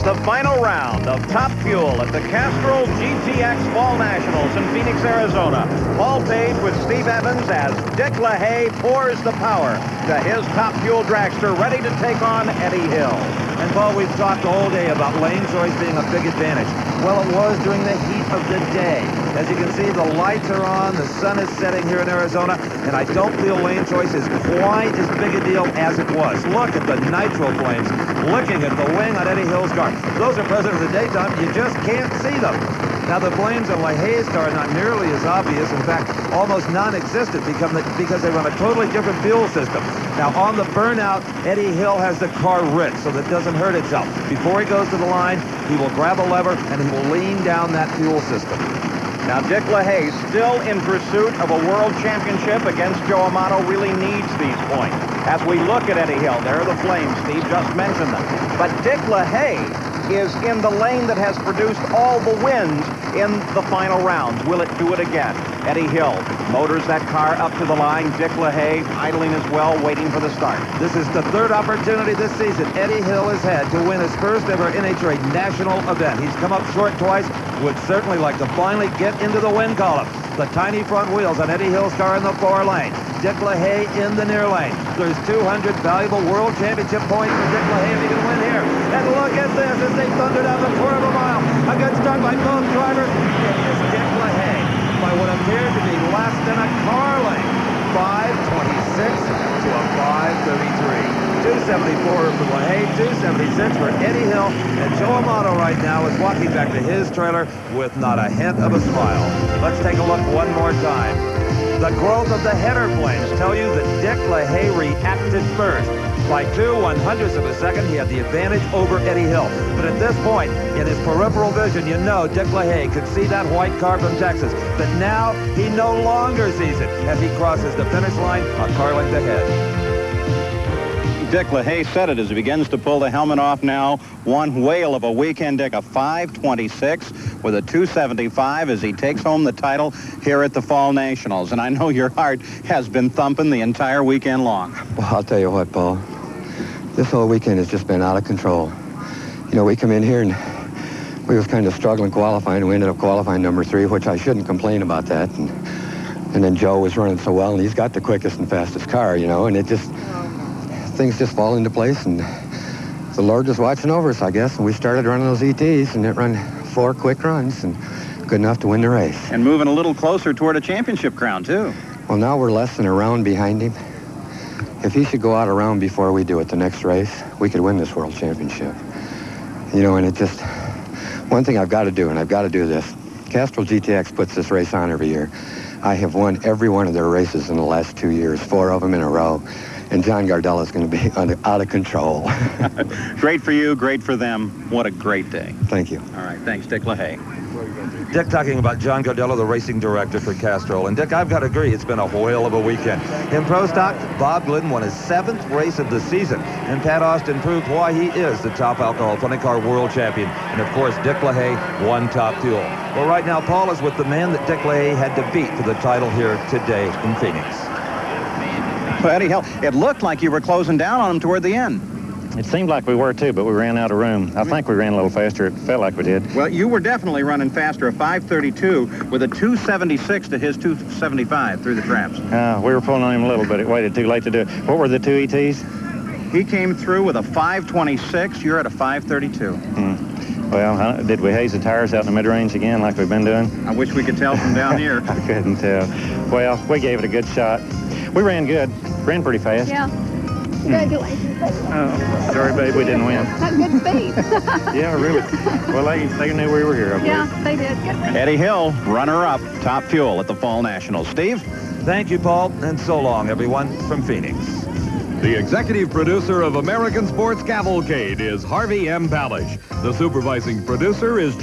the final round of Top Fuel at the Castrol GTX Fall Nationals in Phoenix, Arizona. Paul Page with Steve Evans as Dick LaHaye pours the power to his Top Fuel dragster, ready to take on Eddie Hill. And Paul, we've talked all day about lane choice being a big advantage. Well, it was during the heat of the day. As you can see, the lights are on, the sun is setting here in Arizona, and I don't feel lane choice is quite as big a deal as it was. Look at the nitro flames looking at the wing on Eddie Hill's car. Those are present in the daytime. You just can't see them. Now, the flames on LaHaye's car are not nearly as obvious, in fact, almost non-existent because they run a totally different fuel system. Now, on the burnout, Eddie Hill has the car rigged so that it doesn't hurt itself. Before he goes to the line, he will grab a lever and he will lean down that fuel system. Now, Dick LaHaye, still in pursuit of a world championship against Joe Amato, really needs these points. As we look at Eddie Hill, there are the flames. Steve just mentioned them. But Dick LaHaye is in the lane that has produced all the wins in the final rounds. Will it do it again? Eddie Hill motors that car up to the line. Dick LaHaye idling as well, waiting for the start. This is the third opportunity this season Eddie Hill has had to win his first ever NHRA national event. He's come up short twice, would certainly like to finally get into the win column. The tiny front wheels on Eddie Hill's car in the 4 lane. Dick LaHaye in the near lane. There's 200 valuable world championship points for Dick LaHaye if he can win here. And look at this as they thunder down the quarter of a mile. A good start by both drivers. It is Dick LaHaye by what appeared to be less than a car length. 5:26 to a 5:33. 274 for LaHaye, 276 for Eddie Hill, and Joe Amato right now is walking back to his trailer with not a hint of a smile. Let's take a look one more time. The growth of the header flames tell you that Dick LaHaye reacted first. By 2/100ths of a second, he had the advantage over Eddie Hill. But at this point, in his peripheral vision, you know Dick LaHaye could see that white car from Texas. But now, he no longer sees it as he crosses the finish line a car length ahead. Dick LaHaye said it as he begins to pull the helmet off now. One whale of a weekend, Dick, a 5:26 with a 275 as he takes home the title here at the Fall Nationals. And I know your heart has been thumping the entire weekend long. Well, I'll tell you what, Paul. This whole weekend has just been out of control. You know, we come in here and we was kind of struggling qualifying, and we ended up qualifying number 3, which I shouldn't complain about that. And then Joe was running so well, and he's got the quickest and fastest car, you know, and it just... things just fall into place, and the Lord was watching over us, I guess, and we started running those ETs, and it run 4 quick runs, and good enough to win the race. And moving a little closer toward a championship crown, too. Well, now we're less than a round behind him. If he should go out a round before we do it the next race, we could win this world championship. You know, and it just... one thing I've got to do, and I've got to do this. Castrol GTX puts this race on every year. I have won every one of their races in the last 2 years, 4 of them in a row. And John Gardella is going to be out of control. Great for you, great for them. What a great day. Thank you. All right, thanks, Dick LaHaye. Dick talking about John Gardella, the racing director for Castrol. And Dick, I've got to agree, it's been a whale of a weekend. In Pro Stock, Bob Glidden won his 7th race of the season. And Pat Austin proved why he is the top alcohol funny car world champion. And of course, Dick LaHaye won Top Fuel. Well, right now, Paul is with the man that Dick LaHaye had to beat for the title here today in Phoenix. Well, Eddie Hill, it looked like you were closing down on him toward the end. It seemed like we were, too, but we ran out of room. I think we ran a little faster. It felt like we did. Well, you were definitely running faster, a 5:32 with a 276 to his 275 through the traps. We were pulling on him a little, but it waited too late to do it. What were the 2 ETs? He came through with a 5:26. You're at a 5:32. Well, did we haze the tires out in the mid-range again like we've been doing? I wish we could tell from down here. I couldn't tell. Well, we gave it a good shot. We ran good. Ran pretty fast. Yeah. Congratulations, baby. Oh, sorry, babe, we didn't win. Not good speed. Yeah, really. Well, they knew we were here, I believe. Yeah, they did. Good. Eddie Hill, runner-up, Top Fuel at the Fall Nationals. Steve? Thank you, Paul, and so long, everyone, from Phoenix. The executive producer of American Sports Cavalcade is Harvey M. Balish. The supervising producer is